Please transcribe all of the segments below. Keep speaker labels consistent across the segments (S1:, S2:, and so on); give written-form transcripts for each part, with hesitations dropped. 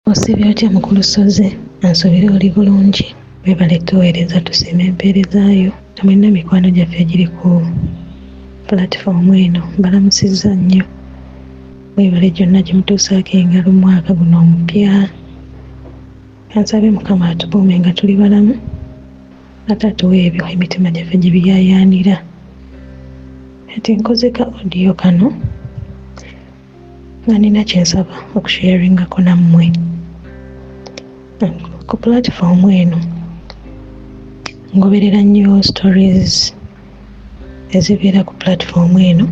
S1: Osibye otya mu ku lusozi? Ansobera oli bulungi. Weebale tuweereza tusiima empeerezaayo. Namwenna mikwano gyaffe egiri ku pulatifomu eno mbalamusizza nnyo. Weebale gyonna gye mutuusaako engalo omwaka guno omupya. Kansabe Mukama atukuume nga tuli balamu, ate atuwe ebyo emitima gyaffe gye biyaayaanira. Kati nkoze ka odiyo kano nga nina kye nsaba okusharingako nammwe. Ku pulatifomu eno ngoberera nnyo stories ezibeera ku pulatifomu eno,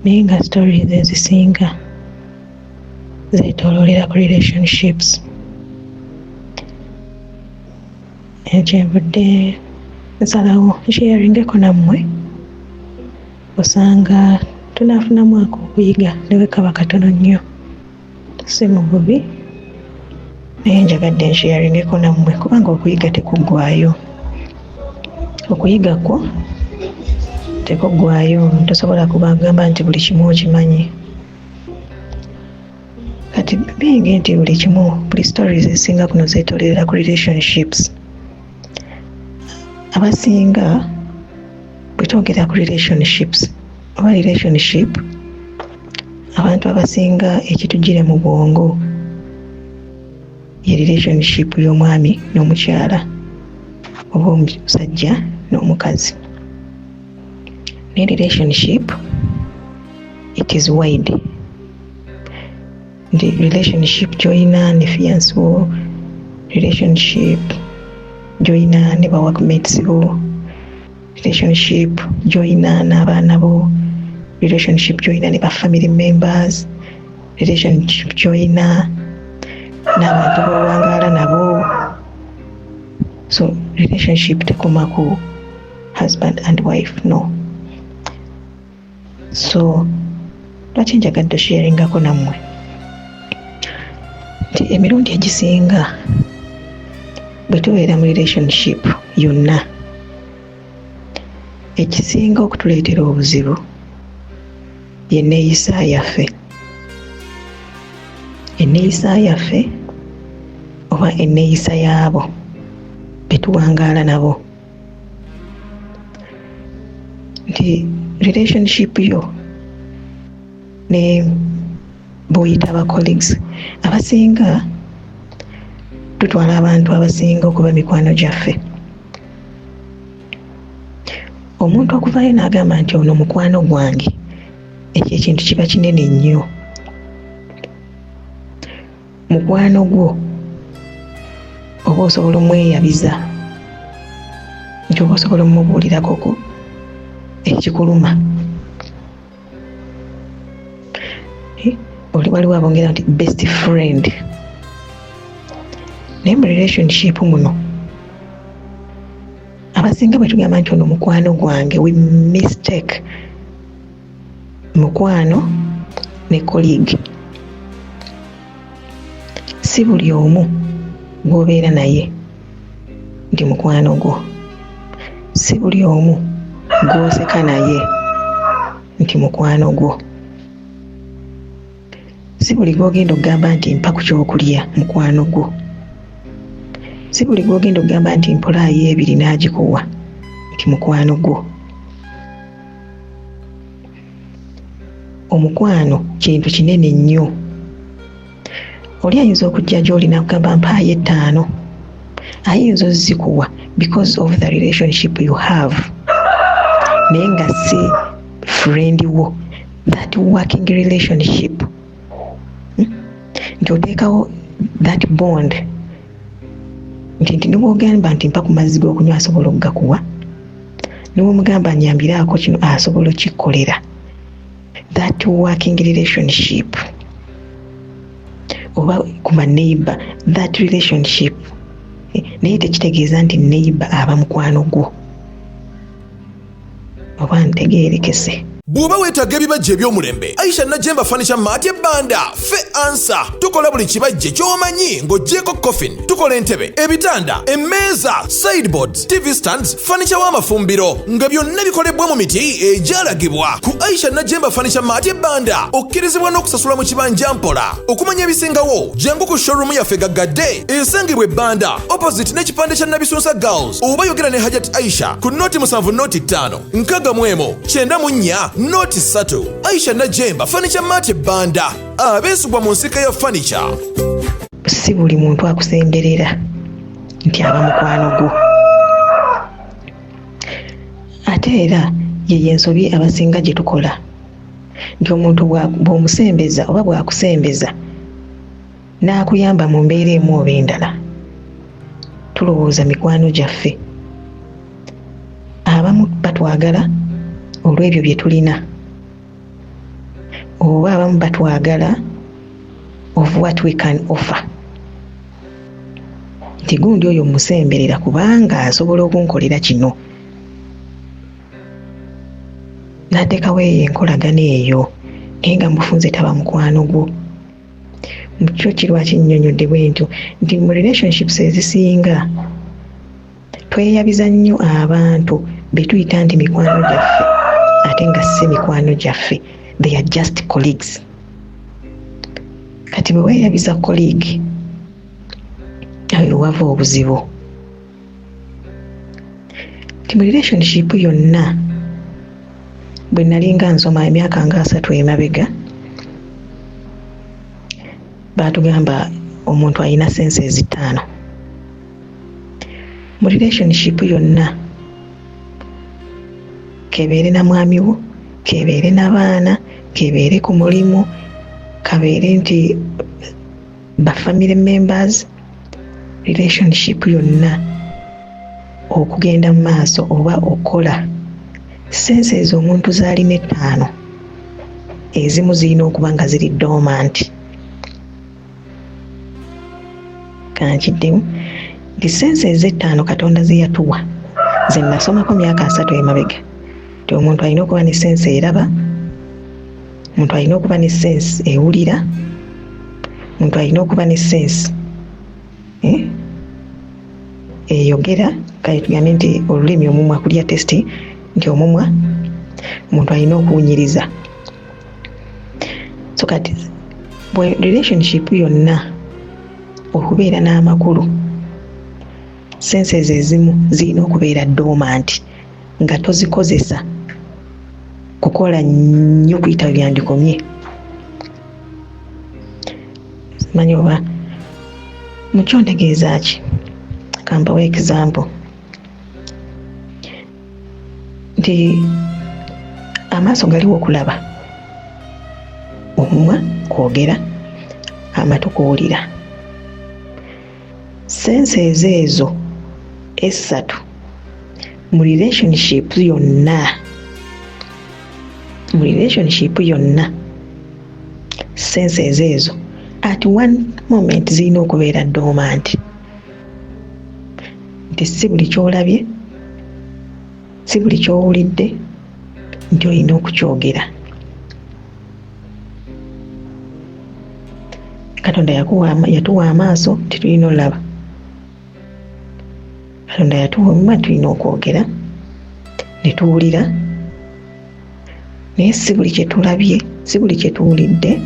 S1: naye nga stories ezisinga zeetooloolera ku relationships. Kyenvudde nsalawo nsharingeko nammwe, osanga tunaafunamu okuyiga ne bwe kaba katono nnyo, si mu bubi, naye njagadde nsharingeko nammwe kubanga okuyiga tekuggwaayo. Okuyiga kwo tekuggwaayo, tosobola kubagamba nti buli kimu okimanyi. Kati bingi nti buli kimu, buli stories ezisinga kuno zeetoolera ku relationships. Abasinga bwe twogera ku relationships oba relationship, abantu abasinga ekitujjire mu bwongo ye relationship y'omwami n'omukyala oba omusajja n'omukazi. Ne relationship it is wide. The relationship gy'olina ne fiancé wo, relationship gy'olina ne ba workmates bo, relationship gy'olina n'abaana bo, relationship gy'olina ne ba family members, relationship gy'olina n'abantu b'owangaala nabo. So relationship tekoma ku husband and wife, no. So lwaki njagadde sharingako nammwe nti emirundi egisinga bwe tubeera mu relationship yonna, ekisinga okutuleetera obuzibu y'enneeyisa yaffe. Enneeyisa yaffe oba enneeyisa yaabo be tuwangaala nabo. Nti relationship yo ne buyita aba colleagues abasinga tutwala abantu abasinga okuba mikwano gyaffe. Omuntu okuvaayo n'agamba nti ono mukwano gwange, ekyo ekintu kiba kinene nnyo. Mukwano gwo oba osobola omweyabiza nti oba osobola omubuulirako ku ekikuluma. Oli waliwo abongera nti best friend. Naye mu relationship muno abasinga bwe tugamba nti ono mukwano gwange, we mistake mukwano ne colleague. Si buli omu gw'obeera naye nti mukwano gwo, si buli omu gw'oseka naye nti mukwano gwo, si buli gw'ogenda okugamba nti mpa ku kyokulya mukwano gwo, si buli gw'ogenda okugamba nti mpolaayo ebiri n'agikuwa nti mukwano gwo. Omukwano kintu kinene nnyo. Oli ayinza okujja gy'olina kugamba mpaayo 5, ayinza ozikuwa because of the relationship you have, naye nga si friend wo, that working relationship. Nti oteekawo that bond nti niwogamba nti mpa ku mazzi g'okunywa asobola okugakuwa, niwomugamba nyambiraako kino asobola okikkolera. That working relationship. Oba ku neighbor, that relationship. Naye tekitegeeza nti neighbor aba mukwano gwo. Oba ntegeerekese.
S2: Bw'oba weetaaga ebibajje eby'omulembe, Aisha Najemba Furniture Mart Banda ffe ansa. Tukola buli kibajje ky'omanyi ng'oggyeko coffin. Tukola entebe, ebitanda, emmeeza, sideboards, TV stands, furniture w'amafumbiro nga byonna bikolebwa mu miti egyalagibwa. Ku Aisha Najemba Furniture Mart Banda okkirizibwa n'okusasula mu kibanja mpola. Okumanya ebisingawo, jangu ku showroom yaffe gaggadde esangibwa Banda opposite n'ekipande kya Nabisunsa Girls, oba yogera ne Hajat Aisha ku noti 7 noti 5 9 94 noti 3. Aisha Najemba Furniture Mart Banda, abeesubwa mu nsika ya furniture.
S1: Si buli muntu akusemberera nti aba mukwano gwo, ate era ye ensobi abasinga gye tukola nti omuntu bw'omusembeza oba bw'akusembeza n'akuyamba mu mbeera emu oba endala, tulowooza mikwano gyaffe. Abamu batwagala olw'ebyo bye tulina, oba abamu batwagala of what we can offer. Nti gundi oyo musemberera kubanga asobola okunkolera kino, n'ateekawo eyo enkolagana eyo naye nga mufunze taba mukwano gwo. Mukyo kirwa kinnyonnyodde bwentyo nti mu relationships ezisinga tweyabiza nnyo abantu be tuyita nti mikwano gyaffe ate nga si mikwano gyaffe, they are just colleagues. Kati bwe weeyabiza colleague ayo wava obuzibu. Ti mu relationship yonna bwe nalinga nsoma emyaka nga 3 emabega, baatugamba omuntu alina senses 5. Mu relationship yonna kebeere na mwami wo, kebeere n'abaana, kebeere ku mulimu, kabeere nti ba family members, relationship yonna okugenda mu maaso oba okola senses omuntu z'alina 5 ezimu zirina okuba nga ziri dormant. Kankiddemu nti senses 5 Katonda ze yatuwa ze nasomako myaka 3 emabega, nti omuntu alina okuba ne sense eraba, omuntu alina okuba ne sense ewulira, omuntu alina okuba ne sense eyogera. Kale tugambe nti olulimi omumwa kulya testi, nti omumwa omuntu alina okuwunyiriza. So kati bwe relationship yonna okubeera n'amakulu, senses ezimu zirina okubeera dormant nga tozikozesa kukola nnyo kuyita byandikomye. Simanyi oba mukyo ntegeeza ki? Kampawo example nti amaaso galiwo okulaba, omumwa kwogera, amatu kuwulira. Senses ezo 3 mu relationship yonna senses ezo at one moment zirina okubeera dormant. Nti si buli kyolabye, si buli kyowulidde nti olina okukyogera. Katonda yatuwa amaaso tetulina olaba, Katonda yatuwa omumwa tulina okwogera ne tuwulira, naye si buli kye tulabye, si buli kye tuwulidde,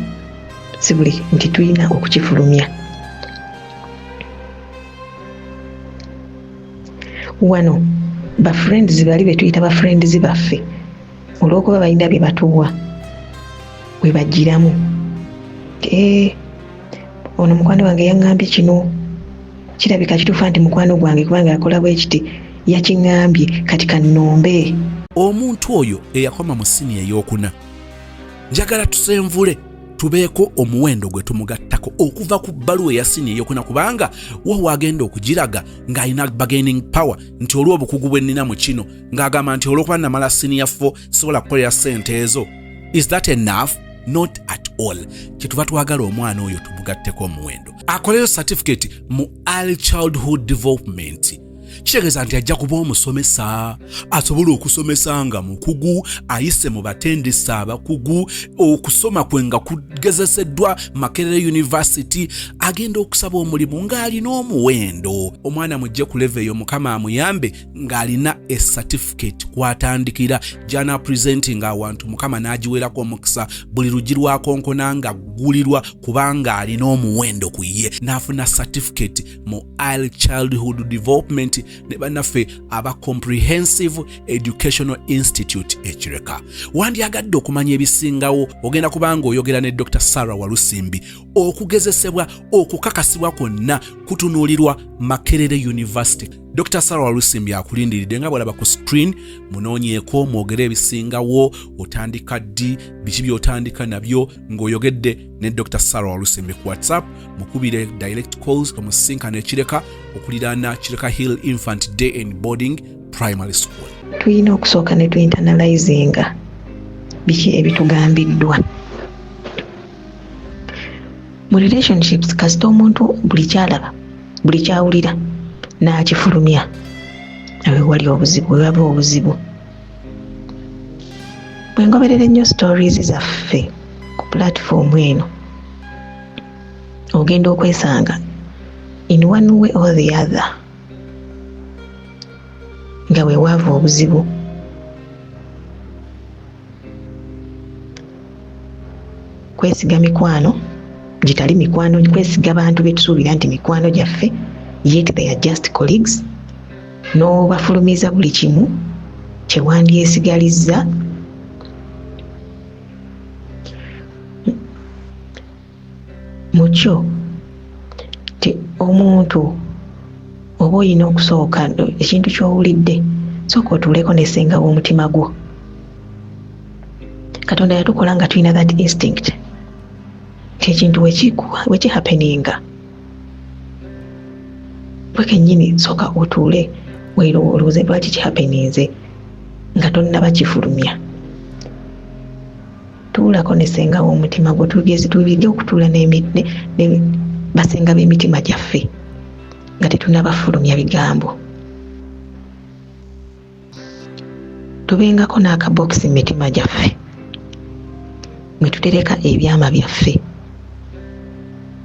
S1: si buli nti tulina okukifulumya. Wano ba friends bali be tuyita ba friends baffe olw'okuba balina bye batuwa we bagiramu. Ono mukwano wange yaŋŋambye kino, kirabika kituufa nti mukwano gwange kubanga yakola bwe kiti yakiŋŋambye, kati kannombe.
S3: Omuntu oyo eyakoma mu siniya ey'okuna, njagala tusenvule tubeeko omuwendo gwe tumugattako okuva ku bbaluwa eya siniya ey'okuna, kubanga wa agenda okugiraga ng'alina bargaining power nti olw'obukugu bwe nnina mu kino, ng'agamba nti olw'okuba namala siniya 4 sisobola kukolera ssente ezo. Is that enough? Not at all. Kyetuva twagala omwana oyo tumugatteko omuwendo, akoleyo certificate mu early childhood development, kitegeeza nti ajja kuba omusomesa asobola okusomesa nga mukugu ayise mu batendesa abakugu okusoma kwe nga kugezeseddwa Makerere University agenda okusaba omulimu ng'alina omuwendo omwana mujje ku level eyo mukama amuyambe ng'alina a certificate kwatandikira jana presenting awantu mukama n'agiwerako omukisa buli lugi lwa konkona nga gulirwa kubanga alina omuwendo ku ye n'afuna certificate mu early childhood development ne bannaffe aba Comprehensive Educational Institute Ekireka. Wandyagadde okumanya ebisingawo ogenda kubanga oyogera ne Dr. Sarah Walusimbi okugezesebwa okukakasibwa kwonna kutunuulirwa Makerere University. Dr. Sarah Walusimbi akulindiridde nga bw'olaba ku screen munoonyeeko mwogere ebisingawo otandika ddi biki by'otandika nabyo ng'oyogedde ne Dr. Sarah Walusimbi ku WhatsApp mukubire direct calls omusinkana Ekireka okuliraana Kireka Hill Infant Day and Boarding Primary School.
S1: Tuyina okusooka ne tuinternalizinga biki ebitugambiddwa mu relationships kasita omuntu buli kyalaba buli kyawulira n'akifulumya awe wali obuzibu weba obuzibu. Bwe ngoberera ennyo stories zaffe ku platform eno ogenda okwesanga in one way or the other nga weewava obuzibu. Kwesiga mikwano gitali mikwano, kwesiga bantu betusuubira nti mikwano gyaffe yet they are just colleagues, n'obafulumiza buli kimu kyewandyesigalizza. Mukyo ti omuntu oba olina okusooka ekintu ky'owulidde sooka otuuleko nesenga w'omutima gwo. Katonda yatukola nga tulina that instinct ekintu wekihappeninga bwe kennyini sooka otuule weerowooze lwaki kihappeninze nga tonnaba kifulumya. Tuulako nesenga w'omutima gwo tubige okutuula basenga b'emitima gyaffe nga tetunnabafulumya bigambo. Tubengako n'akabokisi mu mitima gyaffe mwe tutereka ebyama byaffe.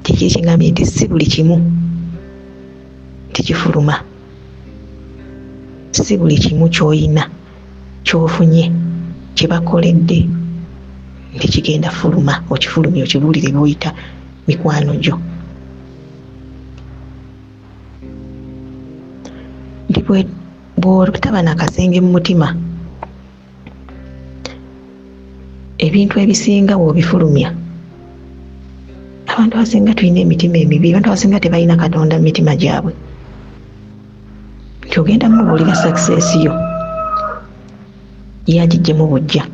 S1: Kiki kingambye nti si buli kimu tikifuluma, si buli kimu ky'oyina ky'ofunye kye bakoledde nti kigenda fuluma okifulumye okibuulire bw'oyita mikwano gyo. Nti bw'otaba n'akasenge mu mutima ebintu ebisinga bw'obifulumya. Abantu abasinga tulina emitima emibi, abantu abasinga tebalina Katonda mu mitima gyabwe. Nti ogenda mubuulira success yo yagiggye bujja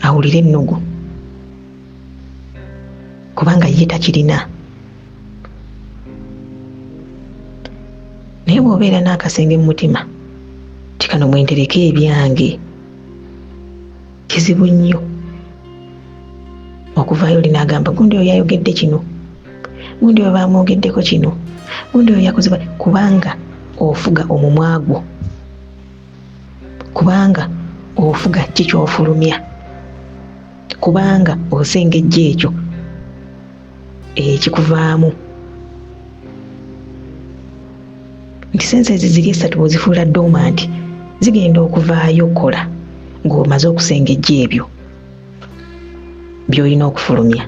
S1: awulire ennugu kubanga ye takirina. Naye bw'obeera n'akasenge mu mutima ti kano mwentereka ebyange, kizibu nnyo okuvaayo linaagamba gundi oyo yayogedde kino, gundi oyo bamwogeddeko kino, gundi oyo yakoze kubanga ofuga omumwa gwo, kubanga ofuga kikyofulumya, kubanga osengejja ekyo ekikuvaamu. Nti sense ziri esatu bw'ozifuula dormant zigenda okuvaayo okukola ng'omaze okusengejja ebyo by'olina okufulumya.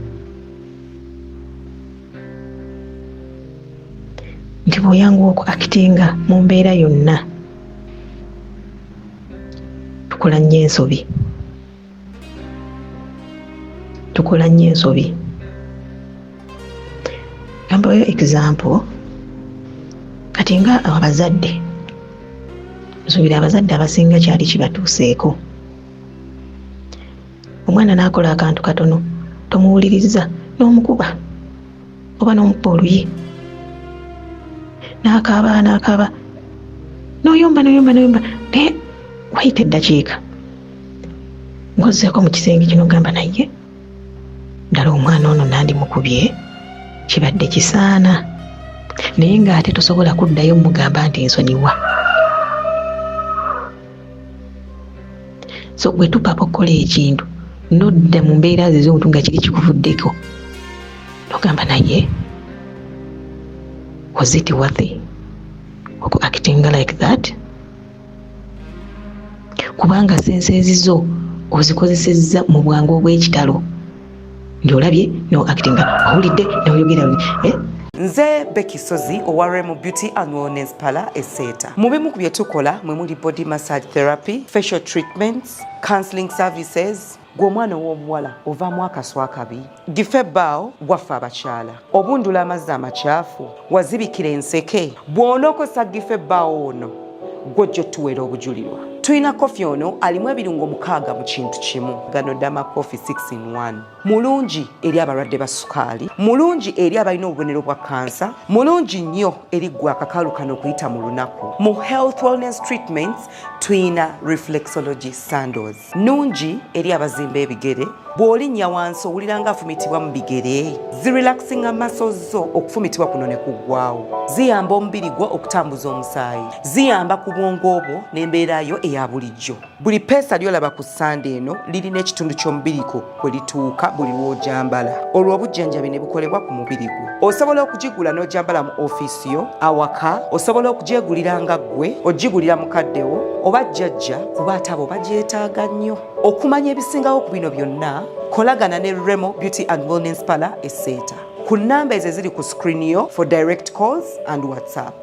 S1: Nti bw'oyanguwa okuakitinga mu mbeera yonna tukola nnyo ensobi, tukola nnyo ensobi. Gambayo example kati nga abazadde nsuubira abazadde abasinga kyali kibatuuseeko. Omwana n'akola akantu katono tomuwuliriza n'omukuba oba n'omukuba oluyi n'akaaba n'oyomba naye wayita eddakiika ng'ozzeeko mu kisenge kino gamba naye ddala omwana ono nandimukubye kibadde kisaana naye ng'ate tosobola kuddayo mugamba nti nsonyiwa. So bwe tupapa okukola ekintu nodda mu mbeera ze z'omuntu nga kiri kikuvuddeko nogamba naye was it worthy acting like that? Kubanga senses zo ozikozesezza mu bwangu obw'ekitalo nti olabye no acting owulidde n'oyogera
S4: Nze Becky Sozi owa Remo Beauty and Wellness Parlour Esseeta. Mu bimu ku bye tukola mwe muli body massage therapy, facial treatments, counseling services. Gw'omwana ow'omuwala ovaamu akaswa akabi, gife ebbaawo waffe abakyala, obundula amazzi amakyafu, wazibikira enseke, bw'onookosa gife ebbaawo ono gw'ojja otuweera obujulirwa. Tuyina kofi ono alimu ebirungo 6 mu kintu kimu. Gano Dama Coffee 6-in-1. Mulungi eri abalwadde ba sukaali, mulungi eri abalina obubonero bwa kansa, mulungi nnyo eri gwe akakalu kano okuyita mu lunaku. Mu health wellness treatments tuyina reflexology sandals, nungi eri abazimba ebigere, bw'olinnya wansi owulira nga afumitibwa mu bigere, zirelaxinga muscles zo okufumitibwa kuno ne kuggwaawo, ziyamba omubiri gwo okutambuza omusaayi, ziyamba ku bwongo bwo n'embeera yo eya bulijjo. Buli peesa lyolaba ku ssande eno lirina ekitundu ky'omubiri gwo kwe lituuka buli lw'ojambala. Olwo obujjanjabi ne bukolebwa ku mubiri gwo. Osobola okugigula n'ojambala mu ofiisi yo, awaka, osobola okugyegulira nga ggwe, ogigulira mukaddewo oba jjajja kuba ate abo bagyetaaga nnyo. Okumanya ebisingawo ku bino byonna, kolagana ne Remo Beauty and Wellness Parlour Esseeta ku nnamba ezo ziri ku screen yo for direct calls and WhatsApp.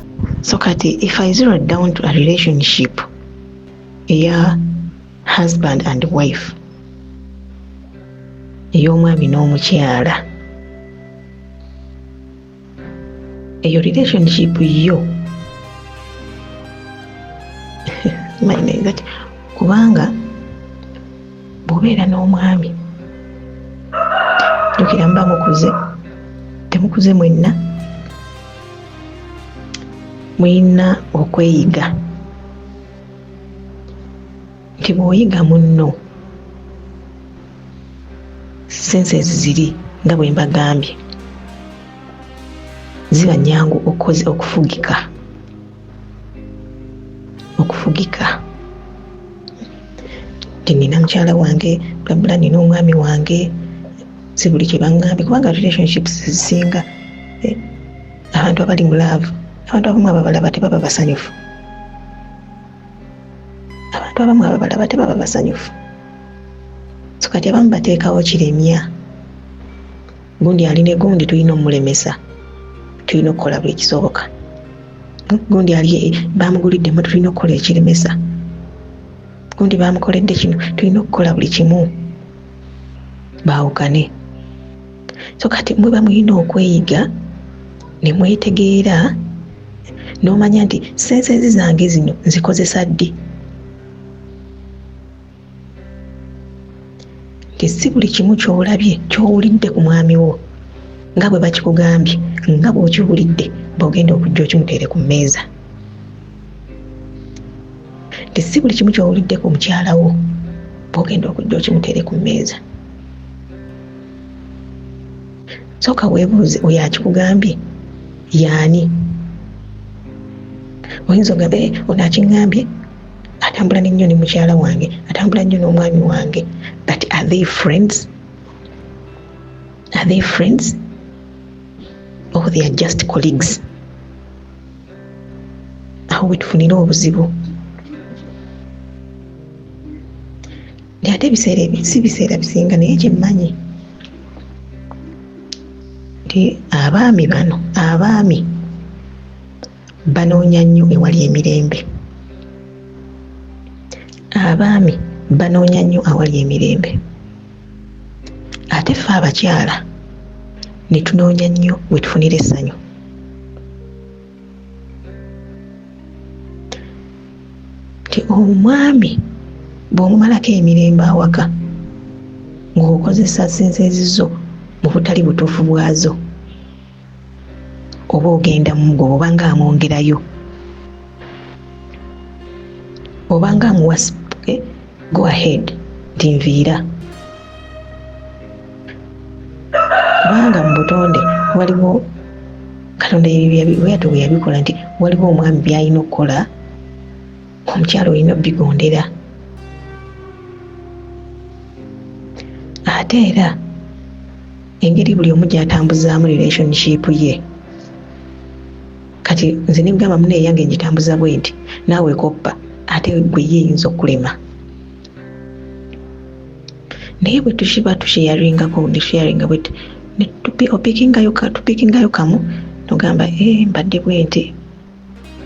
S1: So kati if I zero down to a relationship eya husband and wife, ey'omwami n'omukyala, eyo relationship yo kubanga bw'obeera n'omwami jjukira mba mukuze, temukuze mwenna, muyina okweyiga nti bw'oyiga munno senses ziri nga bwe mbagambye ziba nyangu okufugika nti nina mukyala wange blabula, nina omwami wange, si buli kye bangambye, kubanga relationships zisinga abantu abali mu love, abantu abamu ababalaba tebaba basanyufu, abantu abamu ababalaba tebaba basanyufu. So kati abamu bateekawo kiremya, gundi alina egundi tulina omulemesa, tulina okukola buli kisoboka, gundi ali bamuguliddemu tulina okukola ekiremesa, gundi bamukoledde kino tulina okukola buli kimu, baawukane. So kati mwe mulina okweyiga ne mwetegeera n'omanya nti senses zange zino nzikozesa ddi, nti si buli kimu ky'olabye ky'owulidde ku mwami wo nga bwe bakikugambye nga bw'okiwulidde bw'ogenda okujja okimuteere ku mmeeza, nti si buli kimu ky'owulidde ku mukyala wo bw'ogenda okujja okimuteere ku mmeeza. Sooka weebuuze oyo akikugambye y'ani? Oyinza ogamba ono akiŋŋambye atambula n'ennyo ne mukyala wange, atambula nnyo n'omwami wange, but are they friends? Are they friends? Or they are just colleagues? Aho we tufunira obuzibu. Ate ebiseera ebi si biseera bisinga, naye kye mmanyi nti abaami banoonya nnyo ewali emirembe, abaami banoonya nnyo awali emirembe, ate ffe abakyala ne tunoonya nnyo we tufunira essanyu. Nti omwami bw'omumalako emirembe awaka ng'okozesa sensezizo mu butali butuufu bwazo, oba ogenda mugo oba nga amwongerayo oba nga amuwa go ahead nti nviira, kubanga mu butonde waliwo Katonda ebyo bwe yabikola nti waliwo omwami by'alina okukola, omukyalo olina bigondera. Ate era engeri buli omu gy'atambuzaamu relationship ye. Kati nze ne mugamba munne yange ngitambuza bwe nti naawe koppa ate gwe yeyinza okulema. Naye bwe tushiba tusharingako bwe tupikingayo kamu nogamba mbadde bwe nti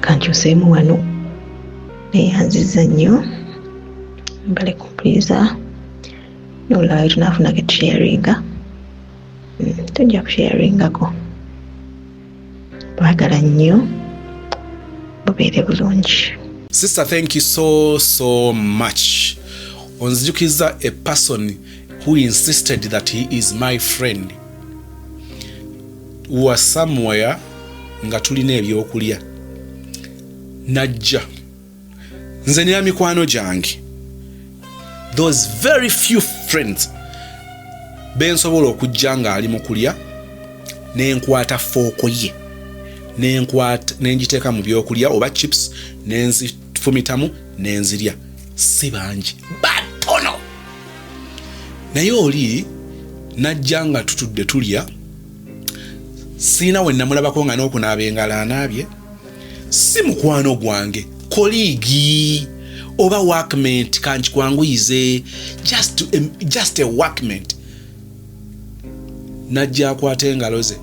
S1: kankyuseemu wano neyanziza nnyo mbale kumpuliza nolaba tunafunako tusharinga tujja kusharingako. Bagala nnyo bubeere bulungi.
S3: Sister, thank you so much. Onzijukiza a person who insisted that he is my friend. Wa somewhere nga tulina ebyokulya najja nze nina mikwano gyange, those very few friends bensobola okujja nga ali mu kulya nenkwata fooko ye nengiteeka mu byokulya oba chips nenzifumitamu nenzirya. Si bangi batono, naye oli najja nga tutudde tulya, siina we namulabako nga n'okunaaba engalo anaabye. Si mukwano gwange, koligi oba workmate kankikwanguyize, just a workmate. Najja akwata engalo ze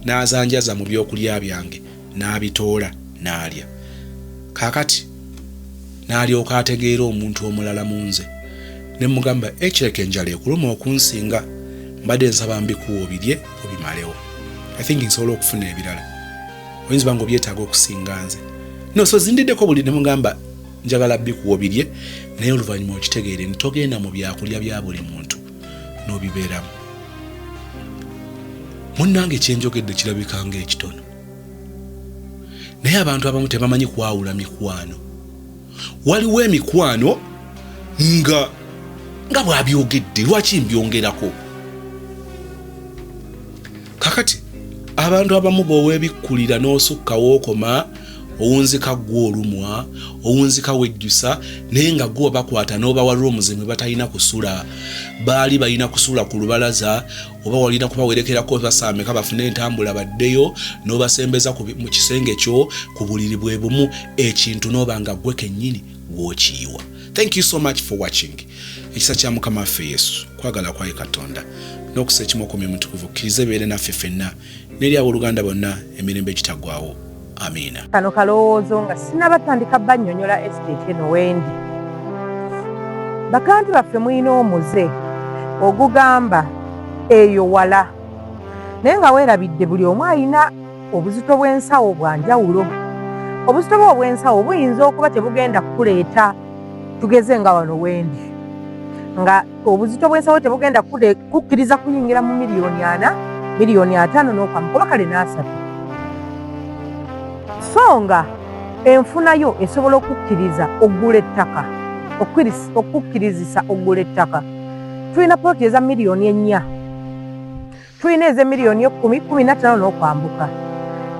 S3: n'azanjaza mu byokulya byange n'abitoola n'alya. Kaakati n'alyoka ategeera omuntu omulala mu nze. Ne mugamba ekireka enjala ekuluma okunsinga, mbadde nsaba mbikuwa obirye obimalewo. I think nsobola okufuna ebirala. Oyinza bango byetaaga okusinga nze. No, so zindiddeko buli ne mugamba njagala bikuwa obirye, naye oluvannyuma okitegeere ntogenda mu byakulya bya buli muntu n'obibeeramu. Munnange kyenjogedde kirabika ng'ekitono. Naye abantu abamu tebamanyi kwawula mikwano. Waliwo emikwano nga bwabyogedde, lwaki mbyongerako? Kakati abantu abamu bw'oweebikkulira n'osukkawo okoma, owunzika gwe olumwa, owunzika wejjusa, naye nga gwe bakwata n'obawalira omuzimu batalina kusula, baali balina kusula ku lubalaza, oba walina kubawerekerako basaameka bafune entambula baddeyo, n'obasembeza mu kisenge kyo ku buliri bwe bumu, ekintu n'oba nga gwe kennyini gw'okiyiwa. Thank you so much for watching. Ekisa kya Mukama waffe Yesu, kwagala kwa Katonda n'okusa ekimu okumya mutukuvu kkirize beere naffe ffenna n'eri abooluganda bonna emirembe ekitagwawo. Amina.
S5: Kano kalowoozo nga sinnabatandika bannyonnyola estate eno wendi. Bakanti baffe mulina omuze ogugamba eyo wala, naye nga weerabidde buli omu alina obuzito bw'ensawo bwa njawulo. Obuzito bwo obw'ensawo buyinza okuba tebugenda kuleeta tugeze nga wano wendi, nga obuzito bw'ensawo tebugenda kukkiriza kuyingira mu miliyoni 4, miliyoni 5 n'okwamuka kale n'asatu. So nga enfunayo esobola okukkiriza oggula ettaka, okukkirizisa oggula ettaka. Tulina ploti eza miliyoni 4, tulina eze miliyoni 10, 15 n'okwambuka.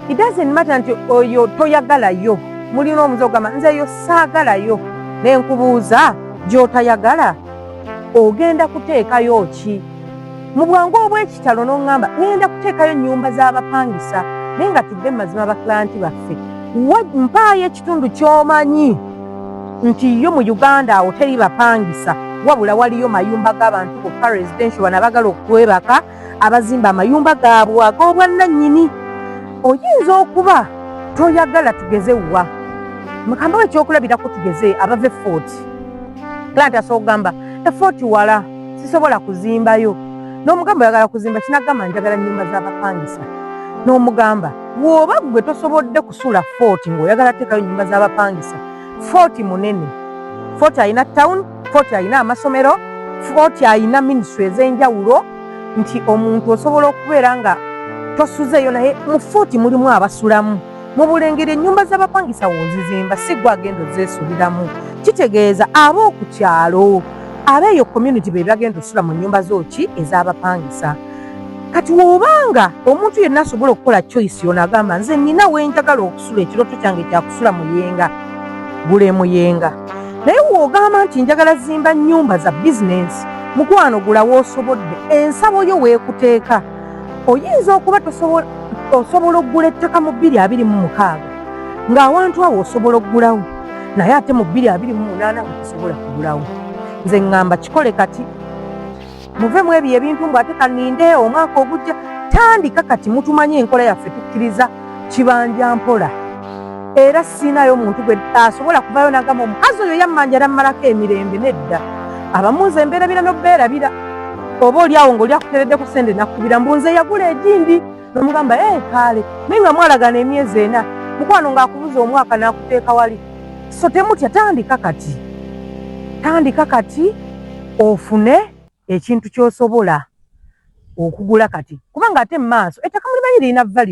S5: It doesn't matter nti oyo toyagalayo. Mulina omuze ogamba nze yo saagalayo, nenkubuuza gy'otayagala ogenda kuteekayo ki? Mu bwangu obw'ekitalo n'oŋŋamba ngenda kuteekayo nnyumba z'abapangisa, naye nga tudde mu mazima bakilanti baffe. Mpaayo ekitundu ky'omanyi nti yo mu Uganda awo teri bapangisa, wabula waliyo mayumba g'abantu bokka residential bano abagala okwebaka, abazimba amayumba gaabwe ag'obwannannyini. Oyinza okuba toyagala tugeze wa. Mukamba we ekyokulabirako tugeze abava Fort. Client asogamba Fort wala sisobola kuzimbayo. N'omugamba oyagala kuzimba kinagamba njagala nnyumba z'abapangisa. N'omugamba bw'oba gwe tosobodde kusula Fort ng'oyagala teekayo nnyumba z'abapangisa. Fort munene. Fort ayina town, Fort ayina amasomero, Fort ayina ministry ez'enjawulo, nti omuntu osobola okubeera nga tosuzeeyo naye mu Fort mulimu abasulamu. Mu Bulengeri ennyumba z'abapangisa w'ozizimba si gwe agenda ozeesuliramu. Kitegeeza ab'oku kyalo, abeeyo community be bagenda osula mu nnyumba zooki ez'abapangisa. kati wobanga omuntu yenna asobola okukola choice yona agamba nze nina wenjagala okusula ekiroto kyange kyakusula muyenga gule muyenga naye wogamba nti njagala zimba nnyumba za bizinensi mukwano gula woosobodde ensabo yo weekuteeka oyinza okuba osobola okugula ettaka mu 226 ng'awantu awo osobola okugulawo naye ate mu 228 tosobola kugulawo nze ŋŋamba kikole kati muvemu ebyo ebintu mbw ate kaninde omwaka ogujja tandika kati mutumanye enkola yaffe tukkiriza kibanja mpola era siinayo omuntu gwe asobola kuvayo n'agamba omukazi oyo yammanja nammalako emirembe nedda abamuuza embeerabira n'obbeerabira oba oli awo ng'olyakuteredde ku sente nakkubira mbunze yagula egindi n'omugamba kaale naye nga mwalagana emyezi 4 mukwano ng'akubuza omwaka n'akuteeka wali so temutya tandika kati ofune ekintu ky'osobola okugula kati kubanga ate mu maaso ettaka mulimanyi lirina value